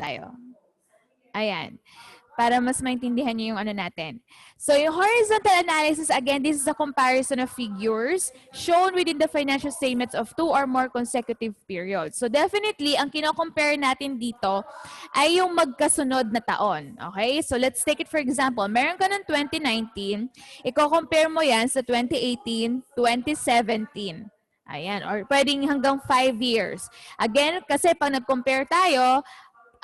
tayo. Ayan. Para mas maintindihan niyo yung ano natin. So, yung horizontal analysis, again, this is a comparison of figures shown within the financial statements of 2 or more consecutive periods. So, definitely, ang kino-compare natin dito ay yung magkasunod na taon. Okay? So, let's take it for example. Meron ka ng 2019, i-compare mo yan sa 2018, 2017. Ayan, or pwedeng hanggang 5 years. Again, kasi pag nag-compare tayo,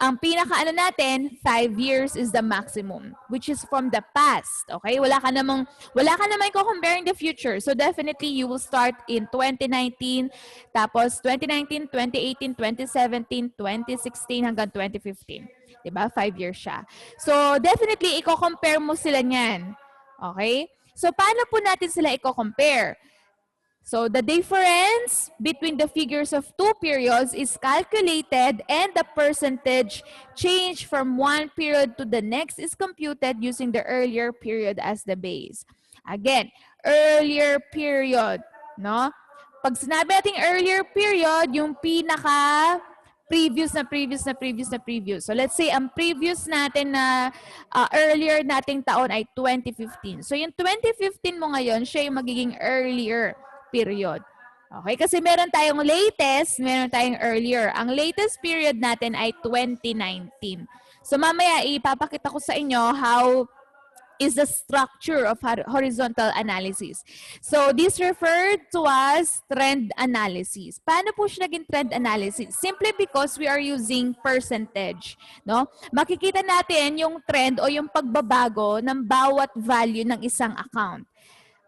ang pinaka-ano natin, 5 years is the maximum, which is from the past. Okay? Wala ka namang i-compare in the future. So definitely, you will start in 2019, tapos 2019, 2018, 2017, 2016, hanggang 2015. Diba? 5 years siya. So definitely, i-compare mo sila niyan. Okay? So paano po natin sila i-compare? So the difference between the figures of 2 periods is calculated and the percentage change from one period to the next is computed using the earlier period as the base. Again, earlier period, no? Pag sinabi natin earlier period, yung pinaka previous. So let's say ang previous natin na earlier nating taon ay 2015. So yung 2015 mo ngayon, siya yung magiging earlier period. Okay? Kasi meron tayong latest, meron tayong earlier. Ang latest period natin ay 2019. So mamaya ipapakita ko sa inyo how is the structure of horizontal analysis. So this referred to as trend analysis. Paano po siya naging trend analysis? Simply because we are using percentage. No? Makikita natin yung trend o yung pagbabago ng bawat value ng isang account.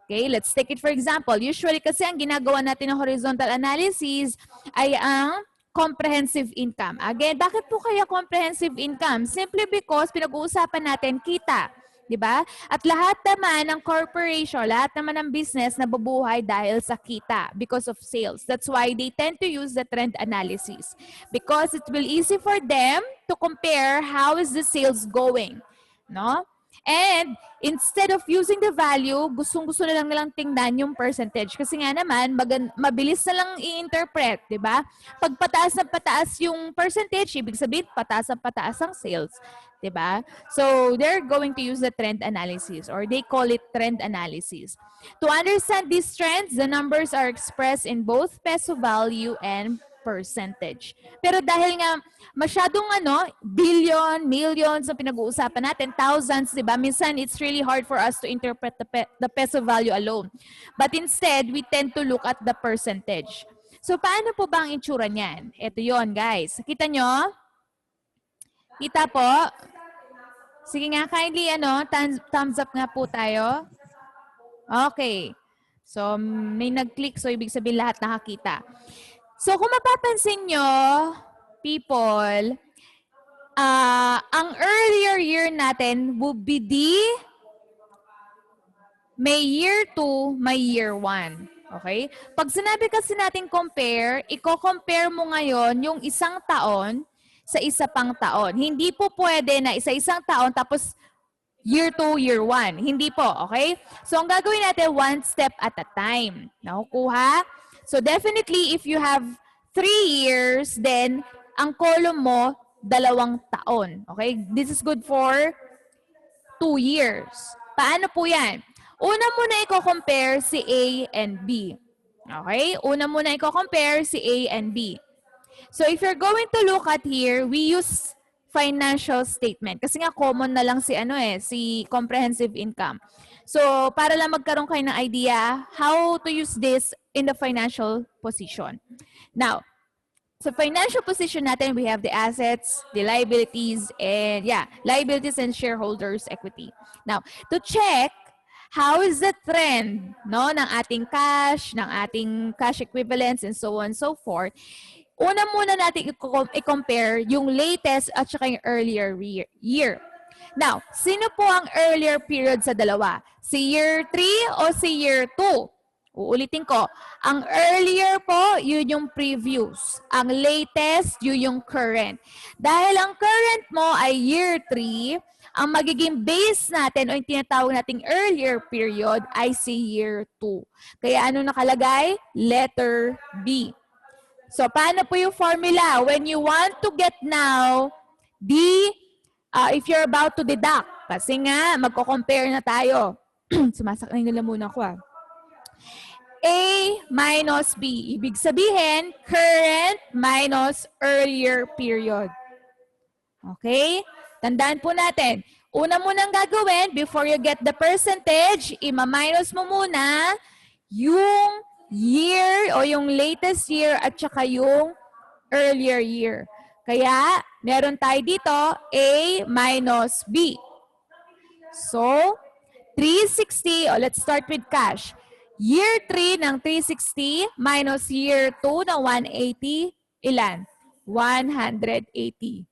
Okay, let's take it for example. Usually kasi ang ginagawa natin ng horizontal analysis ay ang comprehensive income. Again, bakit po kaya comprehensive income? Simply because pinag-uusapan natin kita. Diba? At lahat naman ng corporation, lahat naman ng business nabubuhay dahil sa kita because of sales. That's why they tend to use the trend analysis because it will easy for them to compare how is the sales going. No? And instead of using the value, gustong-gusto na lang nilang tingnan yung percentage. Kasi nga naman, mabilis na lang i-interpret, di ba? Pag pataas na pataas yung percentage, ibig sabihin, pataas na pataas ang sales. Di ba? So, they're going to use the trend analysis or they call it trend analysis. To understand these trends, the numbers are expressed in both peso value and percentage. Pero dahil nga masyadong billion, millions ang pinag-uusapan natin, thousands, di ba? Minsan, it's really hard for us to interpret the peso value alone. But instead, we tend to look at the percentage. So, paano po ba ang itsura niyan? Ito yon guys. Kita nyo? Kita po? Sige nga, kindly, thumbs up nga po tayo. Okay. So, may nag-click, so ibig sabihin lahat nakakita. So, kung mapapansin nyo, people, ang earlier year natin would be may year 2, may year 1. Okay? Pag sinabi kasi natin compare, i-compare mo ngayon yung isang taon sa isa pang taon. Hindi po pwede na isa-isang taon tapos year 2, year 1. Hindi po, okay? So, ang gagawin natin, one step at a time. Nakukuha? So, definitely, if you have 3 years, then, ang column mo, 2 taon. Okay? This is good for 2 years. Paano po yan? Una muna i-compare si A and B. Okay? Una muna i-compare si A and B. So, if you're going to look at here, we use financial statement. Kasi nga common na lang si comprehensive income. So, para lang magkaroon kayo ng idea how to use this in the financial position. Now, sa financial position natin, we have the assets, the liabilities, and liabilities and shareholders' equity. Now, to check how is the trend ng ating cash, ng ating cash equivalents, and so on and so forth, una muna natin i-compare yung latest at saka yung earlier year. Now, sino po ang earlier period sa dalawa? Si year 3 o si year 2? Uulitin ko. Ang earlier po, yun yung previous. Ang latest, yun yung current. Dahil ang current mo ay year 3, ang magiging base natin o yung tinatawag nating earlier period ay si year 2. Kaya ano nakalagay? Letter B. So, paano po yung formula? When you want to get now if you're about to deduct, kasi nga, magko-compare na tayo. Sumasakay nila muna ako A minus B. Ibig sabihin, current minus earlier period. Okay? Tandaan po natin. Una mo nang gagawin, before you get the percentage, ima-minus mo muna yung year o yung latest year at saka yung earlier year. Kaya, meron tayo dito, A minus B. So, 360, let's start with cash. Year 3 ng 360 minus year 2 ng 180, ilan? 180.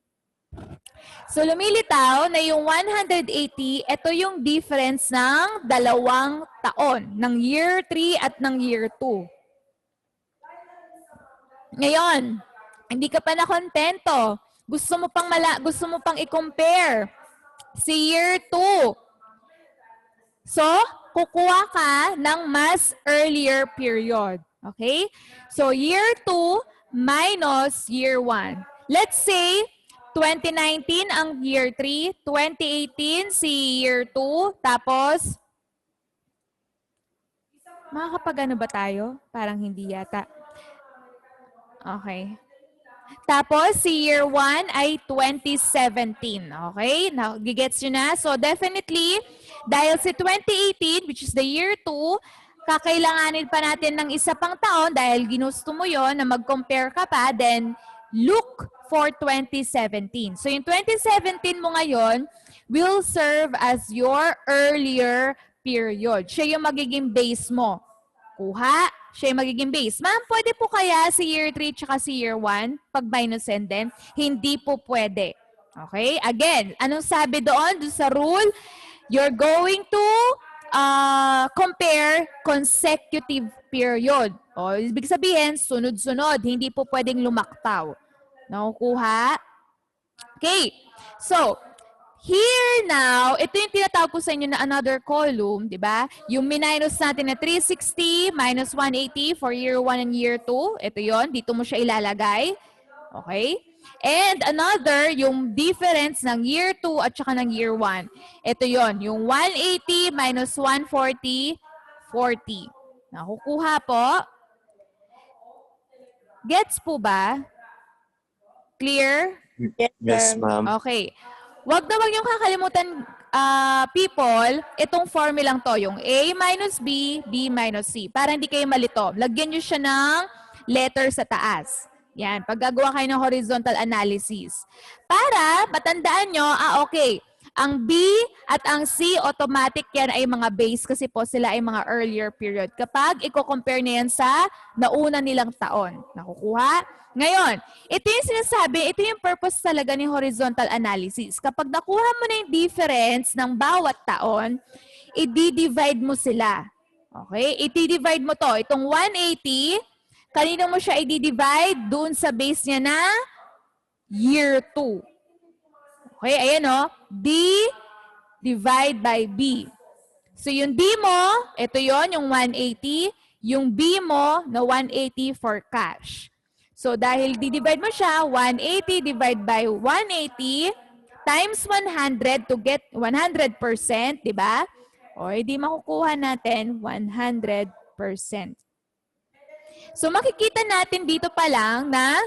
So, lumilitaw na yung 180, ito yung difference ng 2 taon, ng year 3 at ng year 2. Ngayon, hindi ka pa nakontento. Gusto mo pang i-compare si year 2. So, kukuha ka ng mas earlier period. Okay? So, year 2 minus year 1. Let's say, 2019 ang year 3, 2018 si year 2, tapos, makakapag-ano ba tayo? Parang hindi yata. Okay. Tapos, si year 1 ay 2017. Okay? Now, gigets nyo na? So, definitely, dahil si 2018, which is the year 2, kakailanganin pa natin ng isa pang taon dahil ginusto mo yon na mag-compare ka pa, then look for 2017. So, yung 2017 mo ngayon will serve as your earlier period. Siya yung magiging base mo. Kuha, siya yung magiging base. Ma'am, pwede po kaya si year 3 tsaka si year 1 pag minusin din? Hindi po pwede. Okay? Again, anong sabi doon sa rule? You're going to compare consecutive period. O, ibig sabihin, sunod-sunod. Hindi po pwedeng lumaktaw. Nakukuha? Okay. So, here now, ito yung tinatawag ko sa inyo na another column, di ba? Yung minus natin na 360 minus 180 for year 1 and year 2. Ito yon, dito mo siya ilalagay. Okay? And another, yung difference ng year 2 at saka ng year 1. Ito yon, yung 180 minus 140, 40. Nakukuha po? Gets po ba? Clear? Yes, ma'am. Okay. Wag niyong kakalimutan, people, itong formulang to, yung A minus B, B minus C. Para hindi kayo malito. Lagyan niyo siya ng letter sa taas. Yan, pag gagawa kayo ng horizontal analysis. Para matandaan nyo, okay, ang B at ang C, automatic yan ay mga base kasi po sila ay mga earlier period. Kapag i-compare na yan sa nauna nilang taon. Nakukuha? Ngayon, ito yung sinasabi, ito yung purpose talaga ni horizontal analysis. Kapag nakuha mo na yung difference ng bawat taon, i-divide mo sila. Okay? I-divide mo to. Itong 180, kanino mo siya i-divide? Doon sa base niya na year 2. Okay? Ayan o. D divide by B. So yung D mo, ito yon yung 180. Yung B mo na 180 for cash. So, dahil di-divide mo siya, 180 divide by 180 times 100 to get 100%, di ba? O, hindi makukuha natin 100%. So, makikita natin dito pa lang na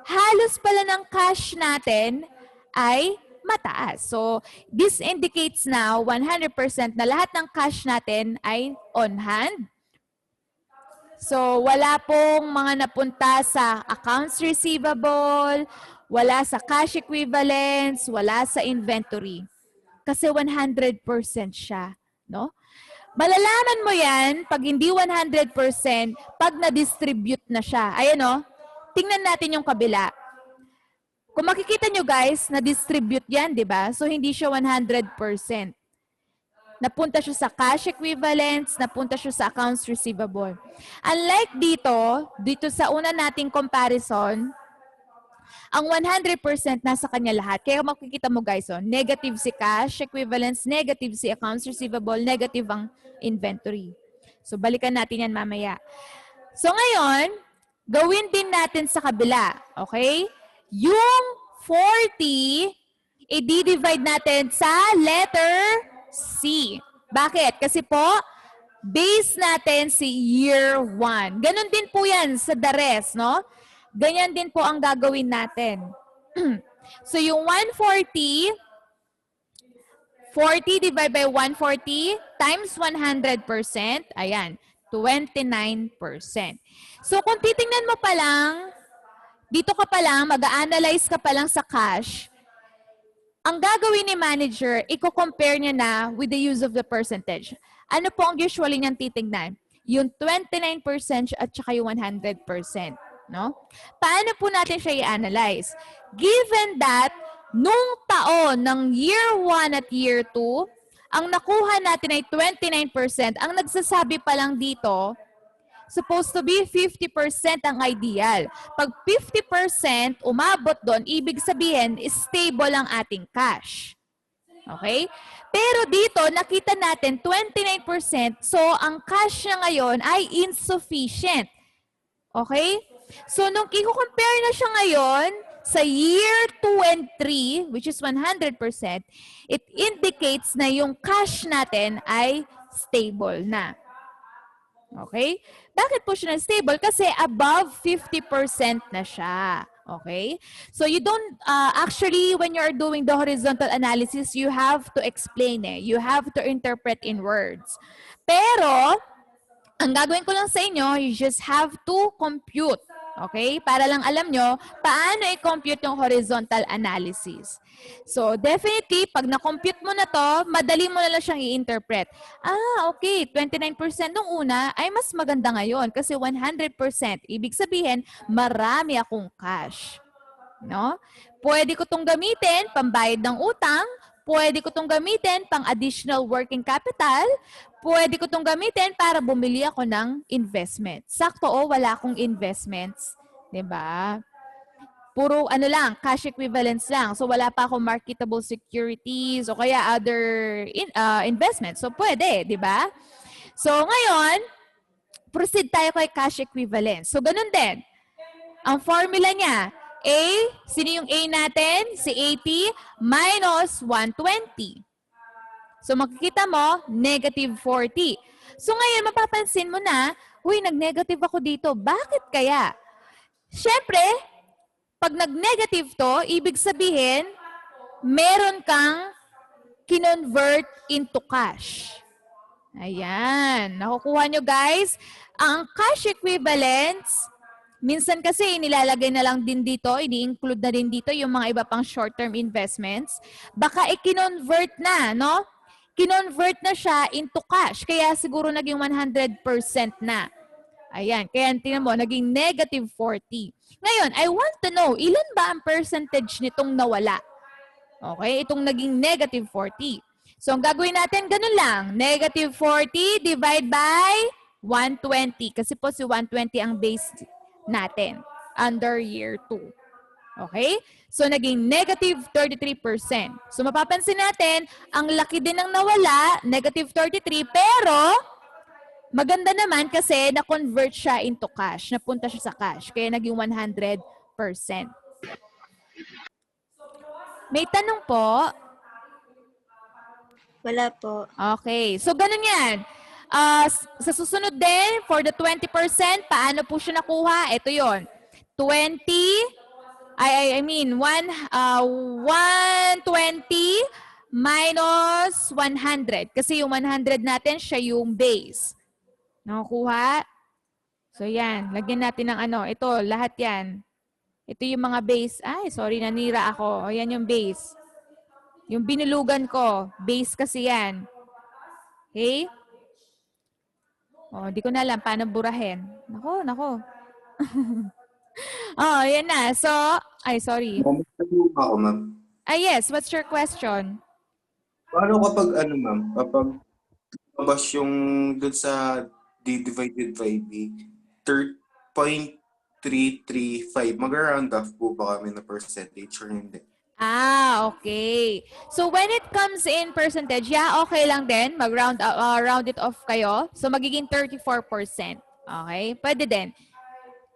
halos pala ng cash natin ay mataas. So, this indicates now 100% na lahat ng cash natin ay on hand. So, wala pong mga napunta sa accounts receivable, wala sa cash equivalents, wala sa inventory. Kasi 100% siya, no? Malalaman mo yan pag hindi 100%, pag na-distribute na siya. Ayan, no? Tingnan natin yung kabila. Kung makikita nyo guys, na-distribute yan, di ba? So, hindi siya 100%. Napunta siya sa cash equivalents, napunta siya sa accounts receivable. Unlike dito sa una nating comparison, ang 100% nasa kanya lahat. Kaya makikita mo guys, negative si cash equivalents, negative si accounts receivable, negative ang inventory. So balikan natin yan mamaya. So ngayon, gawin din natin sa kabila. Okay? Yung 40, i-divide natin sa letter C. Bakit? Kasi po, base natin si year 1. Ganon din po yan sa the rest, no? Ganyan din po ang gagawin natin. So yung 140, 40 divided by 140 times 100%, ayan, 29%. So kung titingnan mo pa lang, dito ka pa lang, mag-a-analyze ka pa lang sa cash, ang gagawin ni manager, i-compare niya na with the use of the percentage. Ano po ang usually niyang titingnan? Yung 29% at saka yung 100%. No? Paano po natin siya i-analyze? Given that, nung taon ng year 1 at year 2, ang nakuha natin ay 29%. Ang nagsasabi pa lang dito, supposed to be 50% ang ideal. Pag 50% umabot doon, ibig sabihin, stable ang ating cash. Okay? Pero dito, nakita natin 29%, so ang cash niya ngayon ay insufficient. Okay? So, nung i-compare na siya ngayon sa year 2 and 3, which is 100%, it indicates na yung cash natin ay stable na. Okay? Bakit po siya na-stable? Kasi above 50% na siya. Okay? So you don't, actually, when you're doing the horizontal analysis, you have to explain it. You have to interpret in words. Pero, ang gagawin ko lang sa inyo, you just have to compute. Okay? Para lang alam nyo, paano i-compute yung horizontal analysis. So, definitely, pag na-compute mo na to, madali mo na lang siyang i-interpret. Okay, 29% nung una ay mas maganda ngayon kasi 100%. Ibig sabihin, marami akong cash. No? Pwede ko itong gamitin, pambayad ng utang, pwede ko itong gamitin pang additional working capital, pwede ko itong gamitin para bumili ako ng investment. Sakto wala akong investments. Diba? Puro ano lang, cash equivalents lang. So wala pa akong marketable securities o kaya other investments. So pwede, di ba? So ngayon, proceed tayo kay cash equivalents. So ganun din. Ang formula niya, A, sino yung A natin? Si 80 minus 120. So makikita mo, negative 40. So ngayon, mapapansin mo na, uy, nag-negative ako dito. Bakit kaya? Siyempre, pag nag-negative to, ibig sabihin, meron kang kinonvert into cash. Ayan. Nakukuha nyo guys. Ang cash equivalents, minsan kasi nilalagay na lang din dito, ini-include na din dito yung mga iba pang short-term investments. Baka i-convert na, no? Kinonvert na siya into cash. Kaya siguro naging 100% na. Ayan. Kaya tingnan mo, naging negative 40. Ngayon, I want to know, ilan ba ang percentage nitong nawala? Okay? Itong naging negative 40. So, ang gagawin natin, ganun lang. Negative 40 divide by 120. Kasi po si 120 ang base natin under year 2. Okay? So, naging negative 33%. So, mapapansin natin, ang laki din ng nawala, negative 33, pero maganda naman kasi na-convert siya into cash. Napunta siya sa cash. Kaya naging 100%. May tanong po? Wala po. Okay. So, ganun yan. Sa susunod din, for the 20%, paano po siya nakuha? Ito yon 20, I mean, 120 minus 100. Kasi yung 100 natin, siya yung base. Nakukuha? So, yan. Lagyan natin ng ano. Ito, lahat yan. Ito yung mga base. Ay, sorry, nanira ako. O, yan yung base. Yung binulugan ko, base kasi yan. Okay? O, di ko na alam paano burahin. Nako. Oh, yan na. So, ay, sorry. Ako, ma'am. Yes. What's your question? Paano kapag, ma'am, kapag labas yung dun sa D divided by B, 0.335, mag-round off po ba kami na percentage or hindi? Okay. So, when it comes in percentage, yeah, okay lang din. Mag-round round it off kayo. So, magiging 34%. Okay? Pwede din.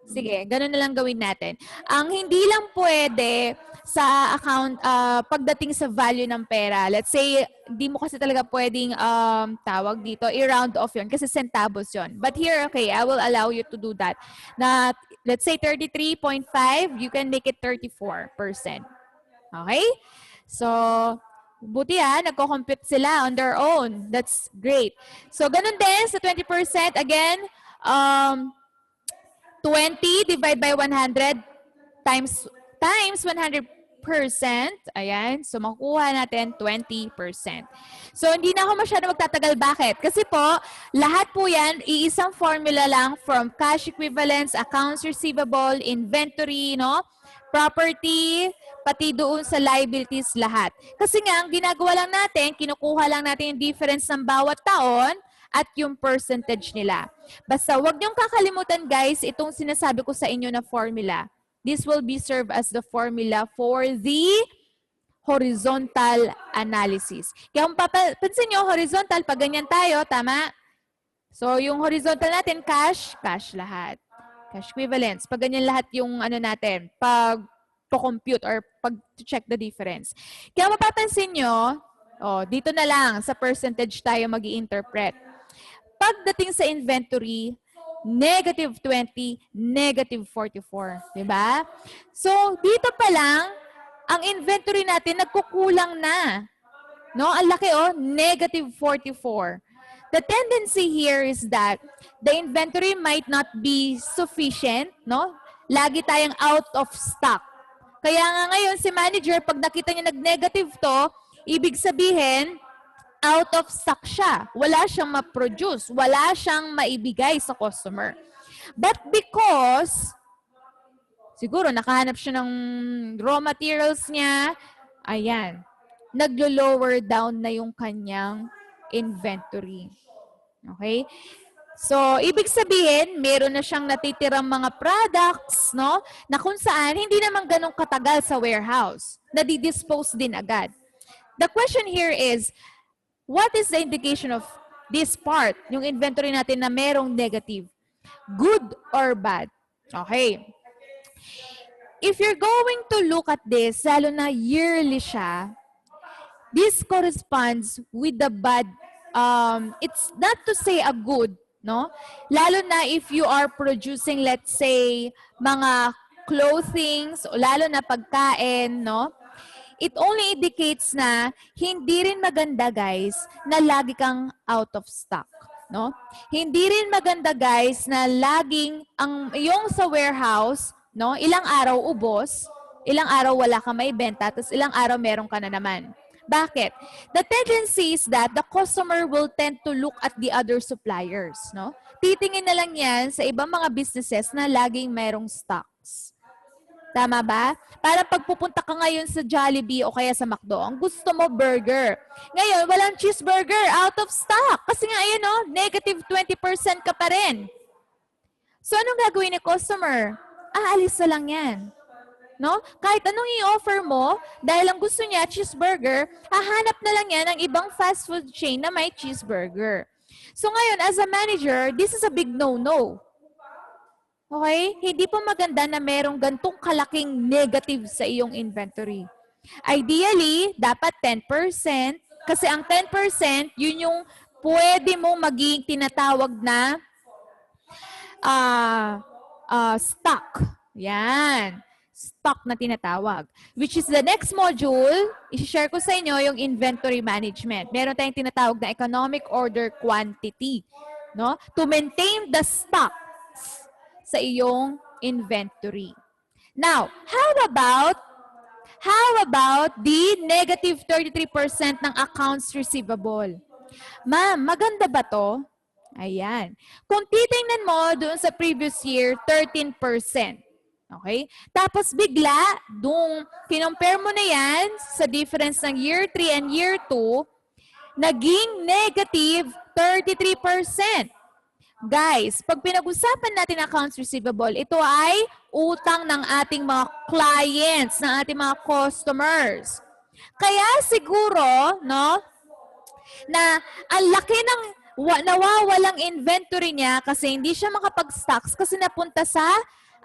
Sige, ganun na lang gawin natin. Ang hindi lang pwede sa account, pagdating sa value ng pera, let's say, di mo kasi talaga pwedeng tawag dito, i-round off yun kasi centavos yun. But here, okay, I will allow you to do that. Na, let's say 33.5, you can make it 34%. Okay? So, buti nagko-compute sila on their own. That's great. So, ganun din sa 20%, again, 20 divided by 100 times 100%. Ayan. So, makukuha natin 20%. So, hindi na ako masyado magtatagal. Bakit? Kasi po, lahat po yan, iisang formula lang from cash equivalents, accounts receivable, inventory, no? Property, pati doon sa liabilities lahat. Kasi nga, ang ginagawa lang natin, kinukuha lang natin yung difference ng bawat taon at yung percentage nila. Basta wag niyong kakalimutan guys, itong sinasabi ko sa inyo na formula. This will be serve as the formula for the horizontal analysis. Kaya kung papansin nyo, horizontal, pag ganyan tayo, tama? So, yung horizontal natin, cash lahat. Cash equivalents. Pag ganyan lahat yung ano natin, pag compute or pag check the difference. Kaya mapapansin nyo, dito na lang sa percentage tayo mag-i-interpret. Pagdating sa inventory, negative 20, negative 44. Diba? So, dito pa lang, ang inventory natin nagkukulang na. No? Ang laki negative 44. The tendency here is that the inventory might not be sufficient. No? Lagi tayong out of stock. Kaya nga ngayon, si manager, pag nakita niya nag-negative to, ibig sabihin, out of stock siya. Wala siyang ma-produce. Wala siyang maibigay sa customer. But because, siguro nakahanap siya ng raw materials niya, ayan, naglo-lower down na yung kanyang inventory. Okay? So, ibig sabihin, meron na siyang natitirang mga products, no, na kung saan hindi naman ganun katagal sa warehouse. Nadi-dispose din agad. The question here is, what is the indication of this part, yung inventory natin na merong negative? Good or bad? Okay. If you're going to look at this, lalo na yearly siya, this corresponds with the bad, it's not to say a good, no? Lalo na if you are producing, let's say, mga clothings, o lalo na pagkain, no? It only indicates na hindi rin maganda guys na lagi kang out of stock, no? Hindi rin maganda guys na laging ang yung sa warehouse, no, ilang araw ubos, ilang araw wala kang maibenta, tapos ilang araw meron ka na naman. Bakit? The tendency is that the customer will tend to look at the other suppliers, no? Titingin na lang yan sa ibang mga businesses na laging merong stocks. Tama ba? Para pagpupunta ka ngayon sa Jollibee o kaya sa McDo, ang gusto mo burger. Ngayon, walang cheeseburger, out of stock. Kasi nga, ayan negative 20% ka pa rin. So, anong gagawin ni customer? Aalis na lang yan. No? Kahit anong i-offer mo, dahil ang gusto niya, cheeseburger, hahanap na lang yan ng ibang fast food chain na may cheeseburger. So, ngayon, as a manager, this is a big no-no. Okay? Hindi po maganda na merong gantong kalaking negative sa iyong inventory. Ideally, dapat 10%. Kasi ang 10%, yun yung pwede mo maging tinatawag na stock. Yan. Stock na tinatawag. Which is the next module, i-share ko sa inyo yung inventory management. Meron tayong tinatawag na economic order quantity. No? To maintain the stock sa iyong inventory. Now, how about the negative 33% ng accounts receivable? Ma'am, maganda ba to? Ayan. Kung titingnan mo doon sa previous year, 13%. Okay? Tapos bigla, doon kinompare mo na yan sa difference ng year 3 and year 2, naging negative 33%. Guys, pag pinag-usapan natin accounts receivable, ito ay utang ng ating mga clients, ng ating mga customers. Kaya siguro, no, na ang laki ng nawawalang inventory niya kasi hindi siya makapag-stocks kasi napunta sa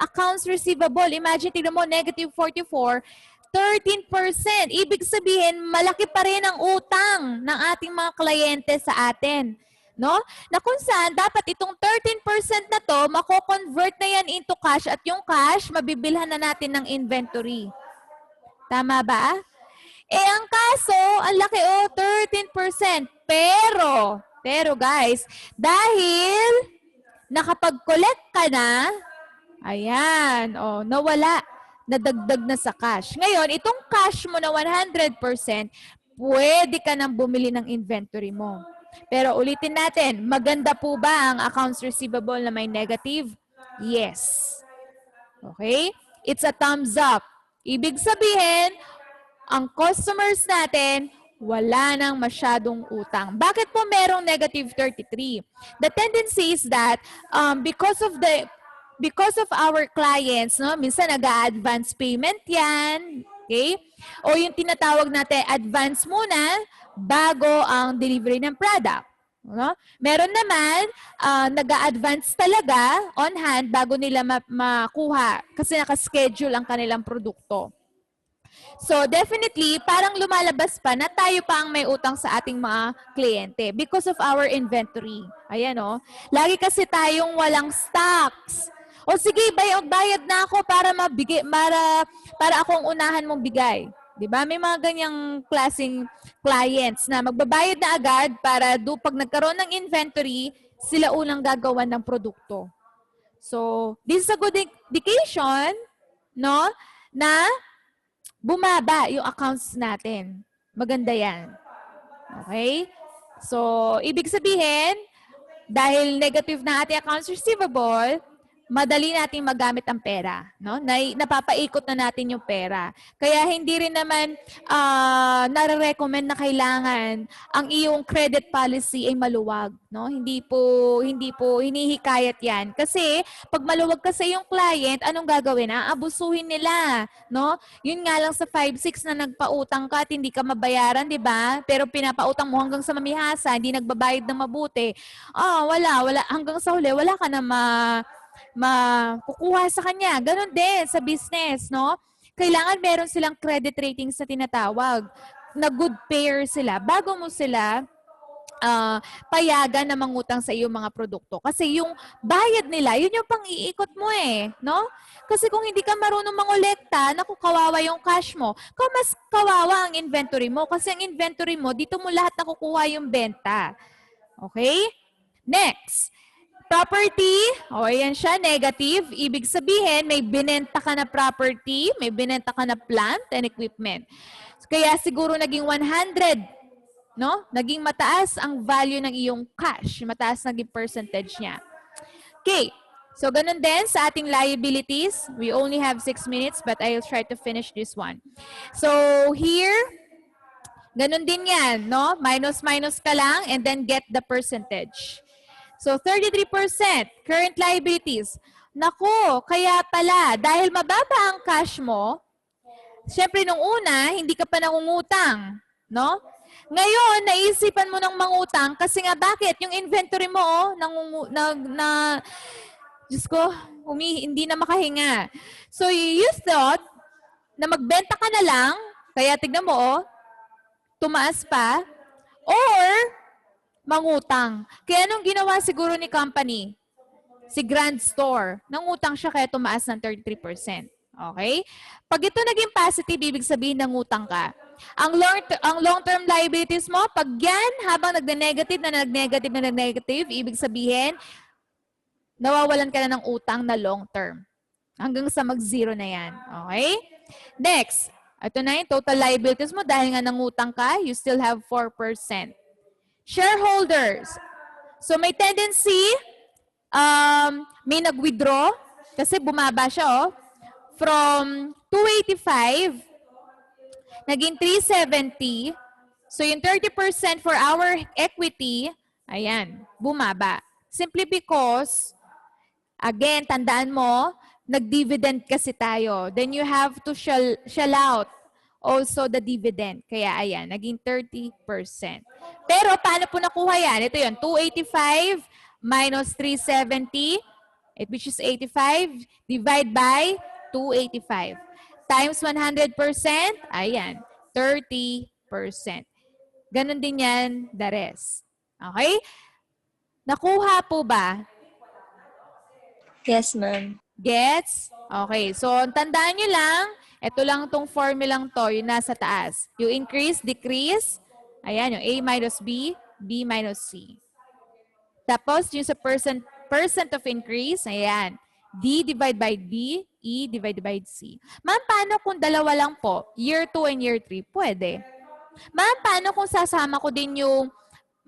accounts receivable. Imagine, tignan mo, negative 44, 13%. Ibig sabihin, malaki pa rin ang utang ng ating mga kliyente sa atin. No? Na kung saan, dapat itong 13% na to, mako-convert na yan into cash at yung cash, mabibilhan na natin ng inventory. Tama ba? Ang kaso, ang laki 13%. Pero guys, dahil nakapag-collect ka na, ayan, nawala, nadagdag na sa cash. Ngayon, itong cash mo na 100%, pwede ka nang bumili ng inventory mo. Pero ulitin natin, maganda po ba ang accounts receivable na may negative? Yes. Okay? It's a thumbs up. Ibig sabihin, ang customers natin, wala nang masyadong utang. Bakit po merong negative 33? The tendency is that because of our clients, no, minsan nag-a-advance payment yan, okay? O yung tinatawag natin advance muna bago ang delivery ng product. No? Meron naman, nag-a-advance talaga on hand bago nila makuha kasi nakaschedule ang kanilang produkto. So definitely, parang lumalabas pa na tayo pa ang may utang sa ating mga kliyente because of our inventory. Ayan o. Lagi kasi tayong walang stocks. O sige, bayad na ako para mabigay, para akong unahan mong bigay. 'Di ba? May mga ganyang klaseng clients na magbabayad na agad para pag nagkaroon ng inventory, sila unang gagawan ng produkto. So, this is a good indication, no, na bumaba yung accounts natin. Maganda yan. Okay? So, ibig sabihin, dahil negative na ating accounts receivable, madali nating magamit ang pera, no? Napapaikot na natin yung pera. Kaya hindi rin naman nare-recommend na kailangan ang iyong credit policy ay maluwag, no? Hindi po hinihikayat 'yan. Kasi pag maluwag kasi yung client, anong gagawin? Aabusuhin nila, no? Yun nga lang sa 5-6 na nagpautang ka at hindi ka mabayaran, 'di ba? Pero pinapautang mo hanggang sa mamihasa, hindi nagbabayad ng mabuti. Wala hanggang sa huli wala ka na makukuha sa kanya. Ganon din sa business, no? Kailangan meron silang credit ratings na tinatawag na good payer sila bago mo sila payagan na mangutang sa iyong mga produkto. Kasi yung bayad nila, yun yung pang-iikot mo no? Kasi kung hindi ka marunong mangolekta, naku, kawawa yung cash mo. Mas kawawa ang inventory mo kasi ang inventory mo, dito mo lahat nakukuha yung benta. Okay? Next. Property, ayan siya, negative. Ibig sabihin, may binenta ka na property, may binenta ka na plant and equipment. Kaya siguro naging 100, no? Naging mataas ang value ng iyong cash. Mataas naging percentage niya. Okay, so ganun din sa ating liabilities. We only have 6 minutes but I'll try to finish this one. So here, ganun din yan, no? Minus ka lang and then get the percentage. So, 33% current liabilities. Naku, kaya pala, dahil mababa ang cash mo, syempre nung una, hindi ka pa nangungutang, no? Ngayon, naisipan mo ng mangutang kasi nga bakit? Yung inventory mo, Diyos ko, hindi na makahinga. So, you thought na magbenta ka na lang, kaya tignan mo, tumaas pa, or mangutang. Kaya anong ginawa siguro ni company? Si Grand Store. Nangutang siya kaya tumaas ng 33%. Okay? Pag ito naging positive, ibig sabihin nangutang ka. Ang long-term liabilities mo, pag yan, habang nag-negative, ibig sabihin, nawawalan ka na ng utang na long-term. Hanggang sa mag-zero na yan. Okay? Next. Ito na yung total liabilities mo. Dahil nga nangutang ka, you still have 4%. Shareholders. So may tendency, may nag-withdraw kasi bumaba siya from 285 naging 370. So yung 30% for our equity, ayan, bumaba. Simply because, again, tandaan mo, nag-dividend kasi tayo. Then you have to shell out also the dividend. Kaya ayan, naging 30%. Pero paano po nakuha yan? Ito yun, 285 minus 370. which is 85, divide by 285. Times 100%, ayan, 30%. Ganon din yan, the rest. Okay? Nakuha po ba? Yes, ma'am. Gets? Okay. So, tandaan nyo lang, ito lang tong formulang to, yung nasa taas. Yung increase, decrease, ayan, yung A minus B, B minus C. Tapos, yung sa percent of increase, ayan, D divided by D, E divided by C. Ma'am, paano kung dalawa lang po? Year 2 and year 3? Pwede. Ma'am, paano kung sasama ko din yung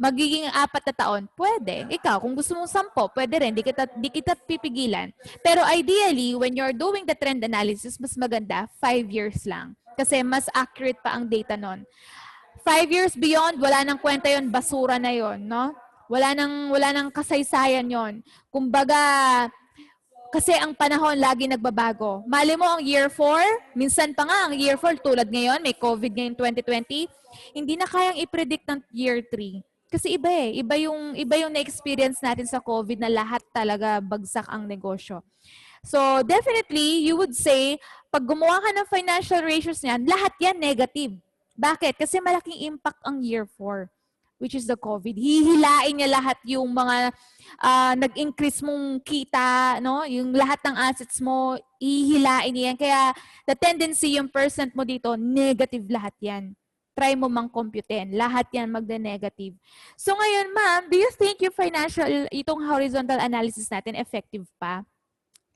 magiging 4 na taon? Pwede. Ikaw, kung gusto mong 10, pwede rin. Di kita pipigilan. Pero ideally, when you're doing the trend analysis, mas maganda, 5 years lang. Kasi mas accurate pa ang data nun. 5 years beyond, wala nang kwenta yon, basura na yon, no? Wala nang kasaysayan yon. Kumbaga, kasi ang panahon lagi nagbabago. Mali mo ang year 4, minsan pa nga ang year 4 tulad ngayon, may COVID ngayon 2020, hindi na kayang i-predict ng year 3. Kasi iba eh. Iba yung na-experience natin sa COVID na lahat talaga bagsak ang negosyo. So, definitely, you would say, pag gumawa ka ng financial ratios niyan, lahat yan negative. Bakit? Kasi malaking impact ang year 4, which is the COVID. Hihilain niya lahat yung mga nag-increase mong kita, no? Yung lahat ng assets mo, hihilain niya yan. Kaya, the tendency, yung percent mo dito, negative lahat yan. Try mo mang computein. Lahat yan magde-negative. So ngayon, ma'am, do you think yung itong horizontal analysis natin effective pa?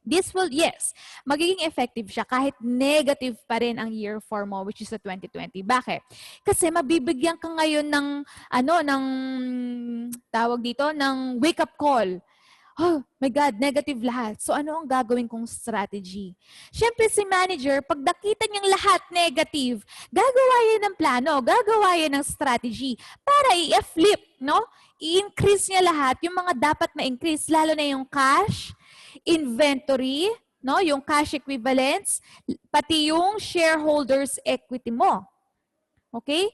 This will, yes, magiging effective siya kahit negative pa rin ang year 4 mo, which is the 2020. Bakit? Kasi mabibigyan ka ngayon ng, tawag dito, ng wake-up call. Oh my God, negative lahat. So ano ang gagawin kong strategy? Siyempre si manager, pag nakita niyang lahat negative, gagawa yan ng plano, gagawa yan ng strategy para i-flip, no? I-increase niya lahat, yung mga dapat ma-increase, lalo na yung cash, inventory, no? Yung cash equivalents, pati yung shareholders equity mo. Okay?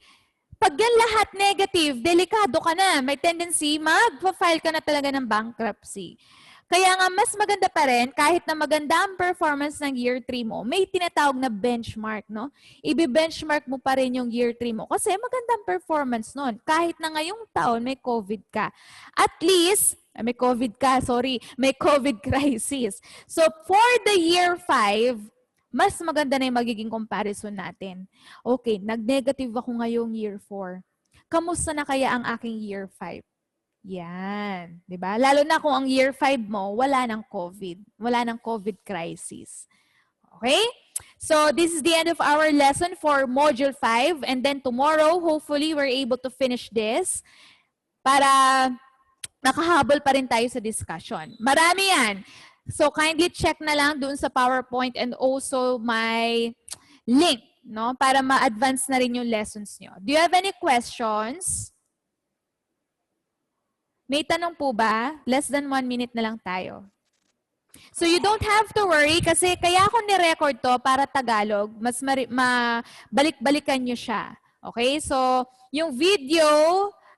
Pag yan lahat negative, delikado ka na. May tendency, mag-file ka na talaga ng bankruptcy. Kaya nga, mas maganda pa rin, kahit na maganda ang performance ng year 3 mo, may tinatawag na benchmark, no? Ibi-benchmark mo pa rin yung year 3 mo kasi magandang performance nun. Kahit na ngayong taon, may COVID ka. At least, may COVID crisis. So, for the year 5, mas maganda na yung magiging comparison natin. Okay, nag-negative ako ngayong year 4. Kamusta na kaya ang aking year 5? Yan. Diba? Lalo na kung ang year 5 mo, wala ng COVID. Wala ng COVID crisis. Okay? So, this is the end of our lesson for Module 5. And then tomorrow, hopefully, we're able to finish this para nakahabol pa rin tayo sa discussion. Marami yan. So, kindly check na lang doon sa PowerPoint and also my link, no? Para ma-advance na rin yung lessons nyo. Do you have any questions? May tanong po ba? Less than 1 minute na lang tayo. So, you don't have to worry kasi kaya ako ni-record to para Tagalog. Mas balik-balikan nyo siya. Okay? So, yung video,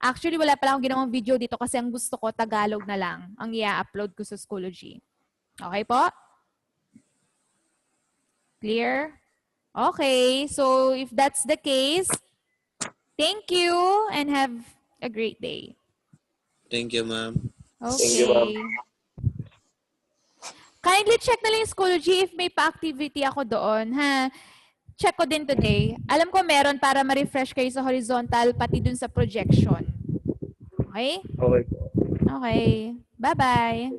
actually wala pala akong ginawang video dito kasi ang gusto ko Tagalog na lang ang i-upload ko sa Schoology. Okay po? Clear? Okay. So, if that's the case, thank you and have a great day. Thank you, ma'am. Okay. Thank you, ma'am. Kindly check na lang yung Schoology if may pa-activity ako doon, ha? Check ko din today. Alam ko meron para ma-refresh kayo sa horizontal pati dun sa projection. Okay? Okay. Okay. Bye-bye.